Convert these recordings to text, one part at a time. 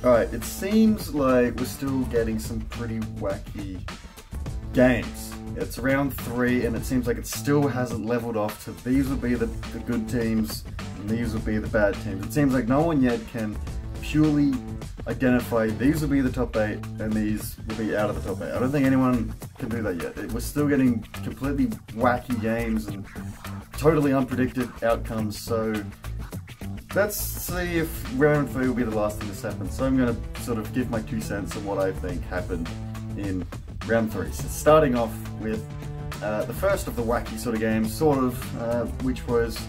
Alright, it seems like we're still getting some pretty wacky games. It's round 3 and it seems like it still hasn't leveled off to these will be the good teams and these will be the bad teams. It seems like no one yet can purely identify these will be the top 8 and these will be out of the top 8. I don't think anyone can do that yet. We're still getting completely wacky games and totally unpredicted outcomes, so let's see if round 3 will be the last thing this happens. So I'm going to sort of give my 2 cents on what I think happened in round 3. So starting off with the first of the wacky sort of games, which was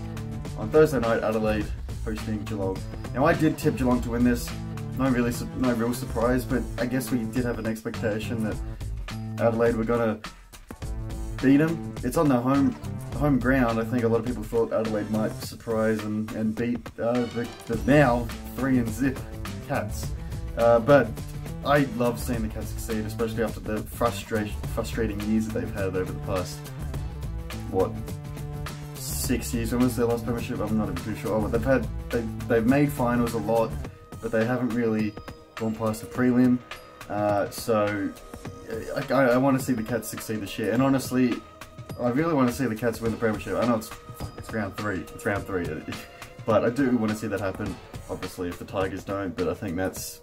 on Thursday night, Adelaide hosting Geelong. Now I did tip Geelong to win this. No real surprise, but I guess we did have an expectation that Adelaide were going to beat them. It's on their home ground. I think a lot of people thought Adelaide might surprise and beat the now 3-0 Cats. But I love seeing the Cats succeed, especially after the frustrating years that they've had over the past, what, 6 years. When was their last premiership? I'm not even too sure. Oh, but they've made finals a lot, but they haven't really gone past the prelim. So I want to see the Cats succeed this year, and honestly, I really want to see the Cats win the premiership. I know it's round 3. It's round 3, but I do want to see that happen. Obviously, if the Tigers don't, but I think that's.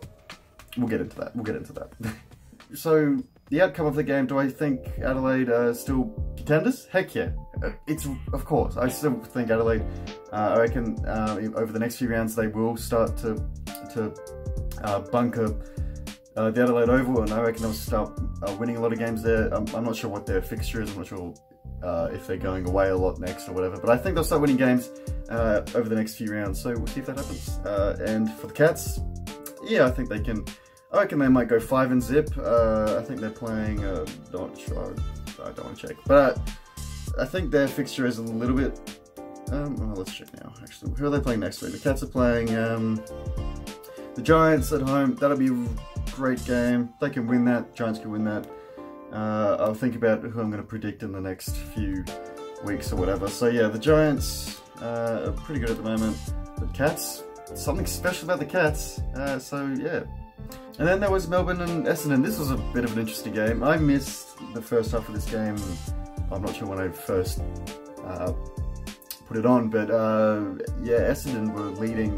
We'll get into that. We'll get into that. So the outcome of the game. Do I think Adelaide are still contenders? Heck yeah! It's of course. I still think Adelaide. I reckon over the next few rounds they will start to bunker the Adelaide Oval, and I reckon they'll start winning a lot of games there. I'm not sure what their fixture is. I'm not sure if they're going away a lot next or whatever. But I think they'll start winning games over the next few rounds. So we'll see if that happens. And for the Cats, yeah, I think they can. I reckon they might go 5-0. I think they're playing. Not sure. I don't want to check, but I think their fixture is a little bit. Well, let's check now. Actually, who are they playing next week? The Cats are playing the Giants at home. That'll be a great game. They can win that. Giants can win that. I'll think about who I'm going to predict in the next few weeks or whatever. So yeah, the Giants are pretty good at the moment. The Cats, something special about the Cats. So yeah. And then there was Melbourne and Essendon. This was a bit of an interesting game. I missed the first half of this game. I'm not sure when I first put it on, but yeah, Essendon were leading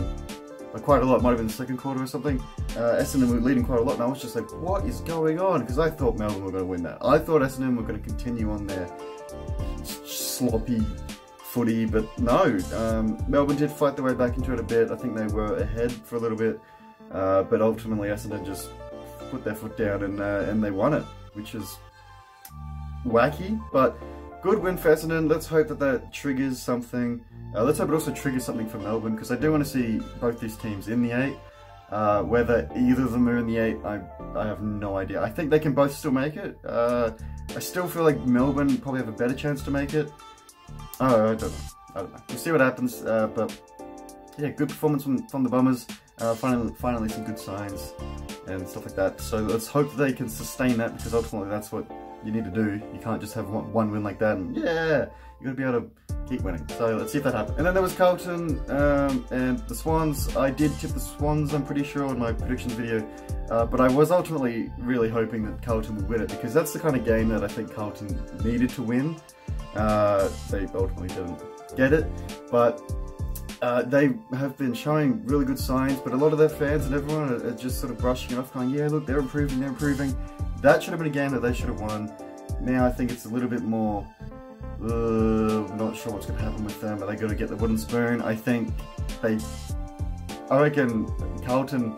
by quite a lot. Might have been the second quarter or something. Essendon were leading quite a lot, and I was just like, what is going on? Because I thought Melbourne were going to win that. I thought Essendon were going to continue on their sloppy footy, but no. Melbourne did fight their way back into it a bit. I think they were ahead for a little bit. But ultimately Essendon just put their foot down and they won it, which is wacky, but good win for Essendon. Let's hope that triggers something. Let's hope it also triggers something for Melbourne, because I do want to see both these teams in the 8. Whether either of them are in the 8, I have no idea. I think they can both still make it. I still feel like Melbourne probably have a better chance to make it. Oh, I don't know. We'll see what happens, but yeah, good performance from the Bombers. Finally some good signs and stuff like that. So let's hope they can sustain that, because ultimately that's what you need to do. You can't just have one win like that and yeah, you got to be able to keep winning. So let's see if that happens. And then there was Carlton and the Swans. I did tip the Swans, I'm pretty sure, in my predictions video. But I was ultimately really hoping that Carlton would win it, because that's the kind of game that I think Carlton needed to win. They ultimately didn't get it, but they have been showing really good signs, but a lot of their fans and everyone are just sort of brushing it off, going, yeah, look, they're improving, they're improving. That should have been a game that they should have won. Now I think it's a little bit more, not sure what's going to happen with them. Are they going to get the wooden spoon? I reckon Carlton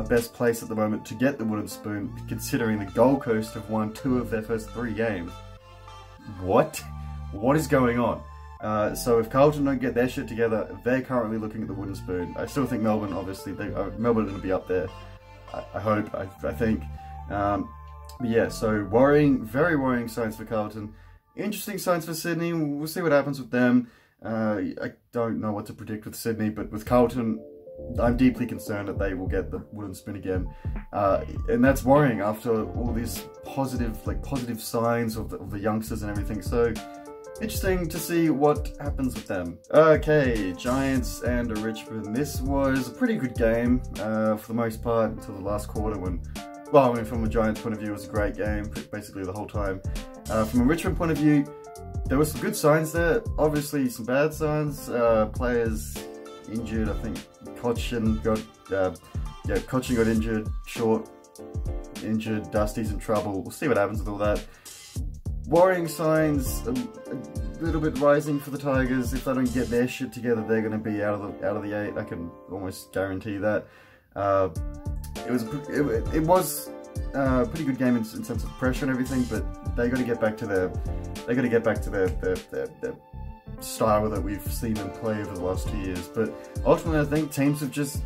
best place at the moment to get the wooden spoon, considering the Gold Coast have won 2 of their first 3 games. What is going on? So if Carlton don't get their shit together, they're currently looking at the wooden spoon. I still think Melbourne, obviously, Melbourne are going to be up there. I hope, I think. But yeah, so very worrying signs for Carlton. Interesting signs for Sydney. We'll see what happens with them. I don't know what to predict with Sydney, but with Carlton, I'm deeply concerned that they will get the wooden spoon again. And that's worrying after all these positive signs of the youngsters and everything. So interesting to see what happens with them. Okay, Giants and Richmond. This was a pretty good game for the most part until the last quarter when, well, I mean, from a Giants point of view, it was a great game basically the whole time. From a Richmond point of view, there were some good signs there, obviously some bad signs. Players injured, I think Cochin got injured, Short injured, Dusty's in trouble. We'll see what happens with all that. Worrying signs, a little bit rising for the Tigers. If they don't get their shit together, they're going to be out of the 8. I can almost guarantee that. It was a pretty good game in terms of pressure and everything, but they got to get back to their style that we've seen them play over the last 2 years. But ultimately, I think teams have just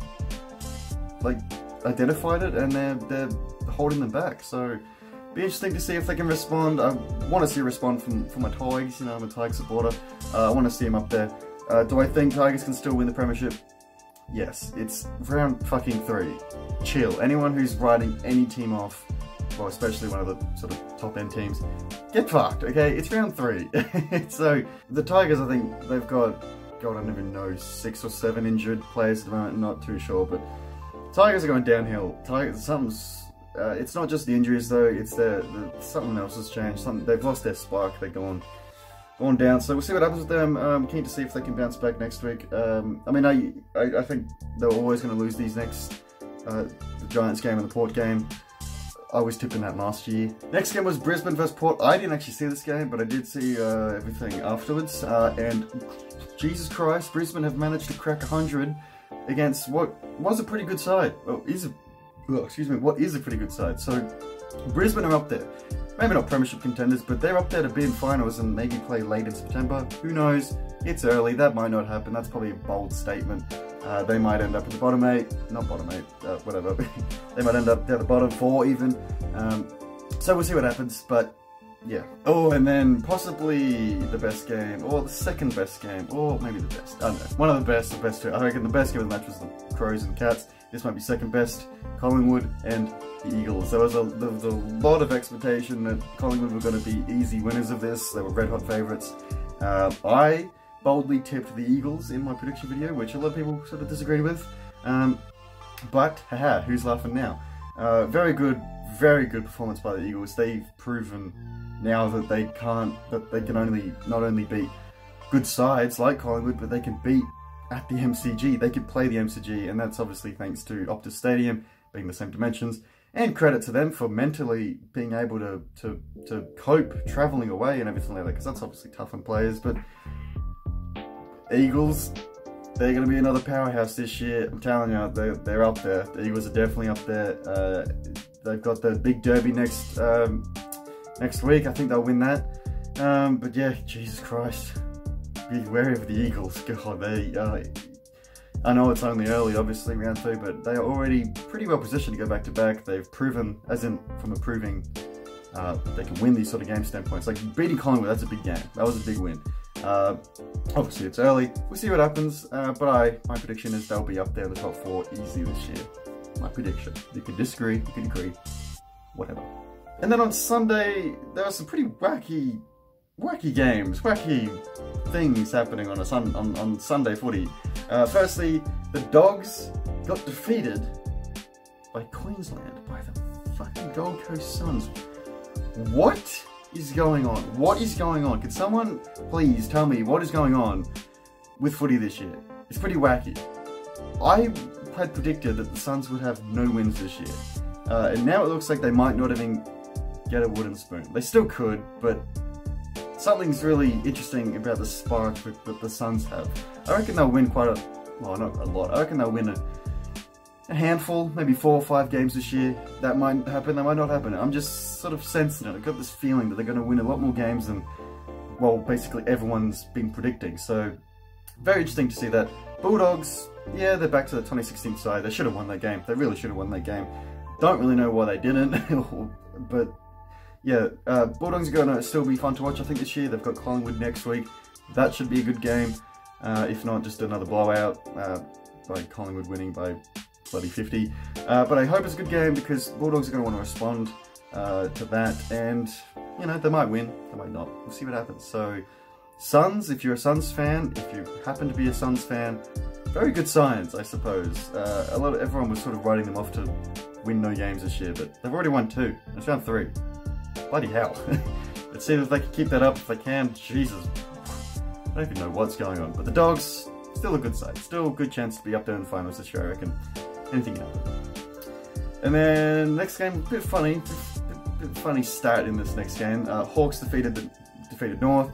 like identified it and they're holding them back. So be interesting to see if they can respond. I want to see a response from my Tigers. You know, I'm a Tigers supporter. I want to see them up there. Do I think Tigers can still win the premiership? Yes, it's round fucking 3. Chill. Anyone who's writing any team off, well, especially one of the sort of top end teams, get fucked, okay? It's round 3. So, the Tigers, I think, they've got, God, I don't even know, 6 or 7 injured players at the moment, not too sure, but Tigers are going downhill. It's not just the injuries though, it's something else has changed. They've lost their spark, they're gone down. So we'll see what happens with them. Keen to see if they can bounce back next week. I mean, I think they're always going to lose these next, the Giants game and the Port game. I was tipping that last year. Next game was Brisbane vs Port. I didn't actually see this game, but I did see everything afterwards. And Jesus Christ, Brisbane have managed to crack 100 against what was a pretty good side. What is a pretty good side. So Brisbane are up there. Maybe not premiership contenders, but they're up there to be in finals and maybe play late in September. Who knows? It's early. That might not happen. That's probably a bold statement. They might end up at the bottom 8. Not bottom 8, whatever. They might end up at the bottom 4 even. So we'll see what happens, but yeah. Oh, and then possibly the best game, or the second best game, or maybe the best. I don't know. One of the best 2. I reckon the best game of the match was the Crows and Cats. This might be second best. Collingwood and the Eagles. There was a lot of expectation that Collingwood were going to be easy winners of this. They were red hot favourites. I boldly tipped the Eagles in my prediction video, which a lot of people sort of disagreed with. But haha, who's laughing now? Very good performance by the Eagles. They've proven now that they can not only beat good sides like Collingwood, but they can beat at the MCG. They could play the MCG, and that's obviously thanks to Optus Stadium being the same dimensions, and credit to them for mentally being able to cope travelling away and everything like that, because that's obviously tough on players. But Eagles, they're going to be another powerhouse this year. I'm telling you, they're up there. The Eagles are definitely up there. They've got the big derby next week. I think they'll win that. But yeah, Jesus Christ. Be wary of the Eagles. God, I know it's only early, obviously, round 3, but they are already pretty well positioned to go back to back. They've proven, as in from proving they can win these sort of game standpoints. Like beating Collingwood, that's a big game. That was a big win. Obviously, it's early. We'll see what happens. But my prediction is they'll be up there in the top 4 easy this year. My prediction. You can disagree, you can agree, whatever. And then on Sunday, there were some pretty wacky games, wacky things happening on Sunday footy. Firstly, the Dogs got defeated by Queensland, by the fucking Gold Coast Suns. What is going on? What is going on? Can someone please tell me what is going on with footy this year? It's pretty wacky. I had predicted that the Suns would have no wins this year. And now it looks like they might not even get a wooden spoon. They still could, but something's really interesting about the spark that the Suns have. I reckon they'll win quite a, well, not a lot. I reckon they'll win a handful, maybe 4 or 5 games this year. That might happen, that might not happen. I'm just sort of sensing it. I've got this feeling that they're going to win a lot more games than, well, basically everyone's been predicting. So, very interesting to see that. Bulldogs, yeah, they're back to the 2016 side. They should have won that game. They really should have won that game. Don't really know why they didn't, but yeah, Bulldogs are going to still be fun to watch, I think, this year. They've got Collingwood next week. That should be a good game. If not, just another blowout by Collingwood winning by bloody 50. But I hope it's a good game because Bulldogs are going to want to respond to that. And, you know, they might win, they might not. We'll see what happens. So, Suns, if you're a Suns fan, if you happen to be a Suns fan, very good signs, I suppose. Everyone was sort of writing them off to win no games this year, but they've already won 2. It's round 3. Bloody hell. Let's see if they can keep that up. If they can, Jesus. I don't even know what's going on. But the Dogs, still a good side. Still a good chance to be up there in the finals this year, I reckon. Anything can happen. And then, next game, a bit funny stat in this next game. Hawks defeated North.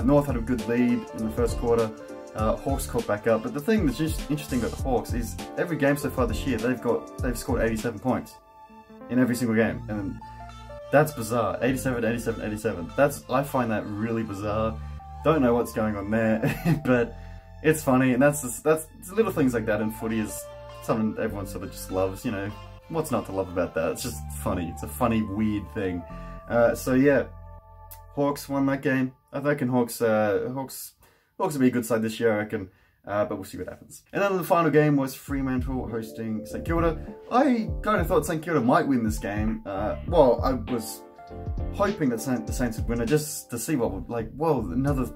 North had a good lead in the first quarter. Hawks caught back up, but the thing that's just interesting about the Hawks is every game so far this year they've scored 87 points in every single game, and that's bizarre. 87, 87, 87. I find that really bizarre. Don't know what's going on there, but it's funny, and that's little things like that in footy is something everyone sort of just loves. You know, what's not to love about that? It's just funny. It's a funny, weird thing. So yeah, Hawks won that game. I reckon Hawks will be a good side this year, I reckon, but we'll see what happens. And then the final game was Fremantle hosting St Kilda. I kind of thought St Kilda might win this game. Well, I was hoping that the Saints would win it just to see what would, like, whoa, another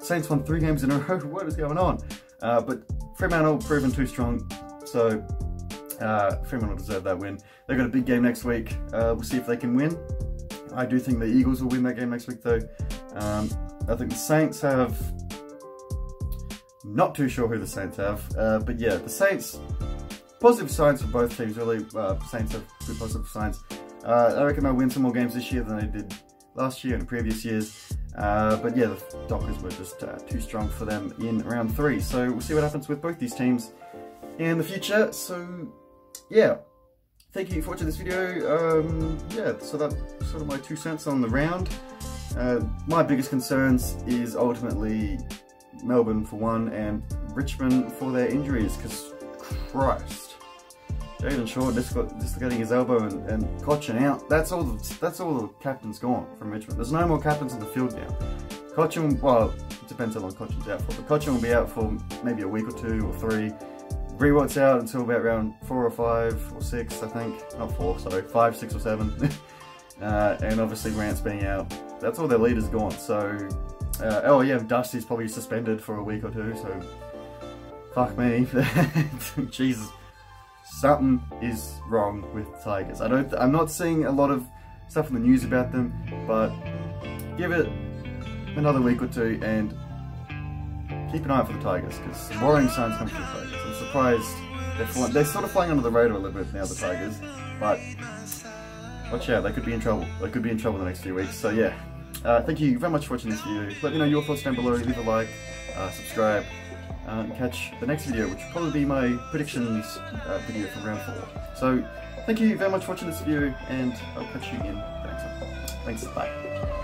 Saints won 3 games in a row. What is going on? But Fremantle proven too strong, so Fremantle deserve that win. They've got a big game next week. We'll see if they can win. I do think the Eagles will win that game next week, though. I think the Saints have... Not too sure who the Saints have, but yeah, the Saints, positive signs for both teams, really. Saints have good positive signs. I reckon they'll win some more games this year than they did last year and previous years. But yeah, the Dockers were just too strong for them in round 3. So we'll see what happens with both these teams in the future. So yeah, thank you for watching this video. Yeah, so that's sort of my 2 cents on the round. My biggest concerns is ultimately Melbourne for one, and Richmond for their injuries, because Christ, Jaden Short dislocating his elbow and Cochin out. That's all the captains gone from Richmond. There's no more captains on the field now. Cochin, well, it depends how long Cochin's out for, but Cochin will be out for maybe a week or 2 or 3. Rewat's out until about round 4 or 5 or 6, I think. Not 4, sorry, 5, 6 or 7. And obviously Rance being out. That's all their leaders gone, so... oh yeah, Dusty's probably suspended for a week or 2, so fuck me. Jesus, something is wrong with Tigers. I'm not seeing a lot of stuff in the news about them, but give it another week or 2 and keep an eye out for the Tigers, because worrying signs come from the Tigers. I'm surprised they're sort of flying under the radar a little bit now, the Tigers, but watch out, they could be in trouble. They could be in trouble the next few weeks. So yeah. Thank you very much for watching this video. Let me know your thoughts down below, leave a like, subscribe, and catch the next video, which will probably be my predictions video for round 4. So, thank you very much for watching this video, and I'll catch you in the next one. Thanks, bye.